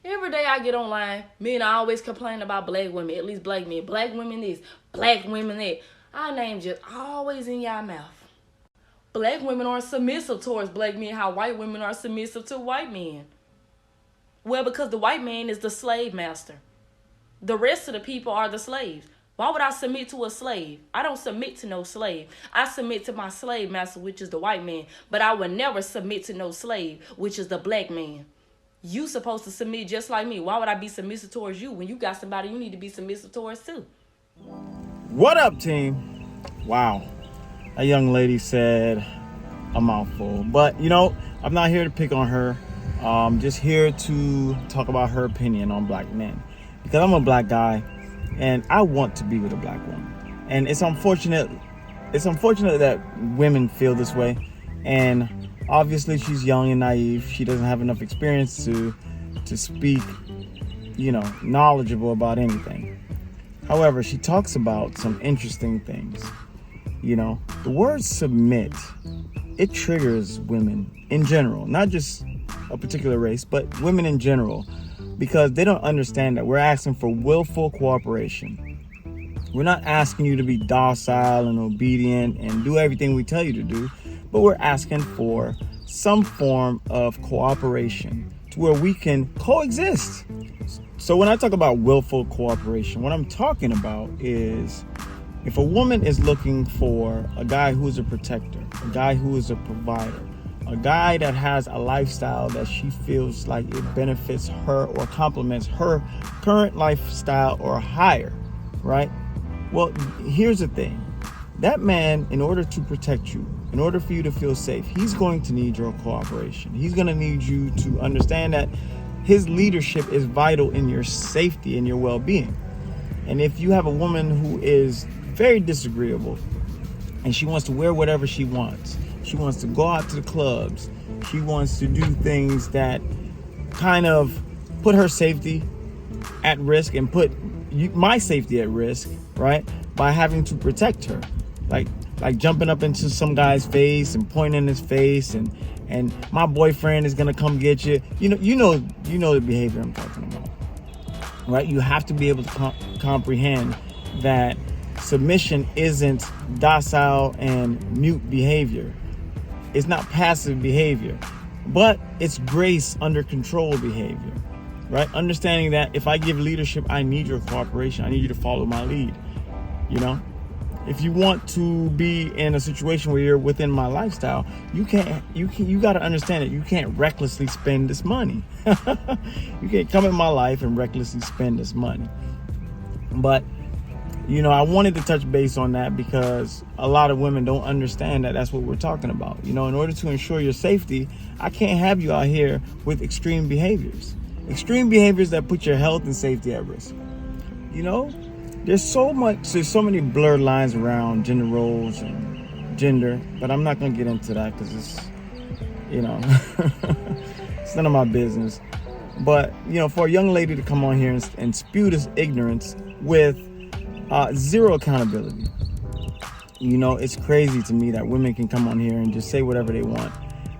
Every day I get online, men always complain about black women, at least black men. Black women this, black women that. Our name just always in y'all mouth. Black women are submissive towards black men, how white women are submissive to white men. Well, because the white man is the slave master. The rest of the people are the slaves. Why would I submit to a slave? I don't submit to no slave. I submit to my slave master, which is the white man. But I would never submit to no slave, which is the black man. You supposed to submit just like me. Why would I be submissive towards you when you got somebody you need to be submissive towards too? What up, team? Wow. A young lady said a mouthful. But, I'm not here to pick on her. I'm just here to talk about her opinion on black men. Because I'm a black guy and I want to be with a black woman. And it's unfortunate that women feel this way. And obviously she's young and naive. She doesn't have enough experience to speak, knowledgeable about anything. However, she talks about some interesting things. The word submit, it triggers women in general, not just a particular race, but women in general, because they don't understand that we're asking for willful cooperation. We're not asking you to be docile and obedient and do everything we tell you to do, but we're asking for some form of cooperation to where we can coexist. So when I talk about willful cooperation, what I'm talking about is if a woman is looking for a guy who is a protector, a guy who is a provider, a guy that has a lifestyle that she feels like it benefits her or complements her current lifestyle or higher, right? Well, here's the thing. That man, in order to protect you, in order for you to feel safe, he's going to need your cooperation. He's going to need you to understand that his leadership is vital in your safety and your well-being. And if you have a woman who is very disagreeable and she wants to wear whatever she wants, she wants to go out to the clubs, she wants to do things that kind of put her safety at risk and put my safety at risk, right? By having to protect her. Like jumping up into some guy's face and pointing in his face and my boyfriend is gonna come get you. You know the behavior I'm talking about, right? You have to be able to comprehend that submission isn't docile and mute behavior. It's not passive behavior, but it's grace under control behavior, right? Understanding that if I give leadership, I need your cooperation. I need you to follow my lead. If you want to be in a situation where you're within my lifestyle, you got to understand that you can't recklessly spend this money. You can't come in my life and recklessly spend this money. But, I wanted to touch base on that because a lot of women don't understand that that's what we're talking about. In order to ensure your safety, I can't have you out here with extreme behaviors that put your health and safety at risk. There's so many blurred lines around gender roles and gender, but I'm not going to get into that because it's, it's none of my business. But, for a young lady to come on here and spew this ignorance with zero accountability, it's crazy to me that women can come on here and just say whatever they want.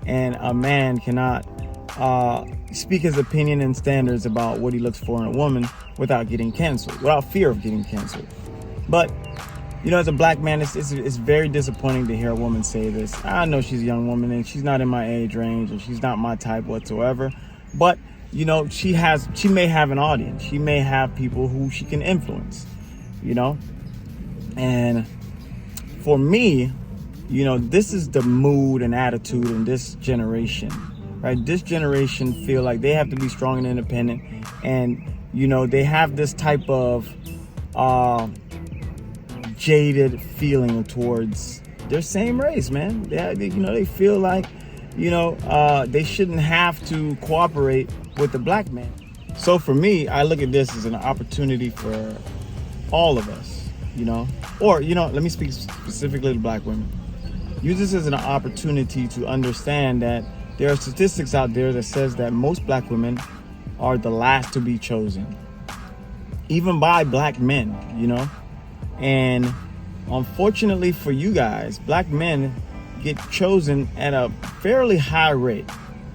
And a man cannot speak his opinion and standards about what he looks for in a woman without getting canceled, without fear of getting canceled. But, as a black man, it's very disappointing to hear a woman say this. I know she's a young woman and she's not in my age range and she's not my type whatsoever. But, she may have an audience. She may have people who she can influence, And for me, this is the mood and attitude in this generation. Right, this generation feel like they have to be strong and independent, and they have this type of jaded feeling towards their same race, man. They feel like they shouldn't have to cooperate with the black man. So for me, I look at this as an opportunity for all of us, or let me speak specifically to black women. Use this as an opportunity to understand that there are statistics out there that says that most black women are the last to be chosen, even by black men, And unfortunately for you guys, black men get chosen at a fairly high rate.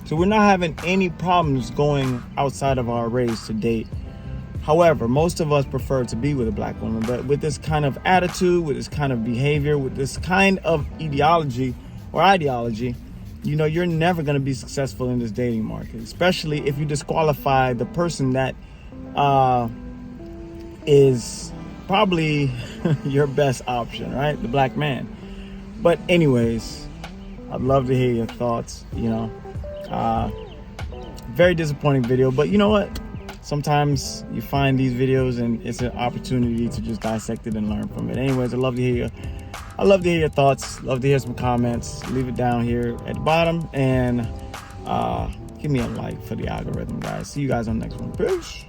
So we're not having any problems going outside of our race to date. However, most of us prefer to be with a black woman, but with this kind of attitude, with this kind of behavior, with this kind of ideology, you know, you're never going to be successful in this dating market, especially if you disqualify the person that is probably your best option, right? The black man. But anyways, I'd love to hear your thoughts, you know. Very disappointing video, but you know what? Sometimes you find these videos and it's an opportunity to just dissect it and learn from it. Anyways, I'd love to hear your thoughts. Love to hear some comments. Leave it down here at the bottom and give me a like for the algorithm, guys. See you guys on the next one. Peace.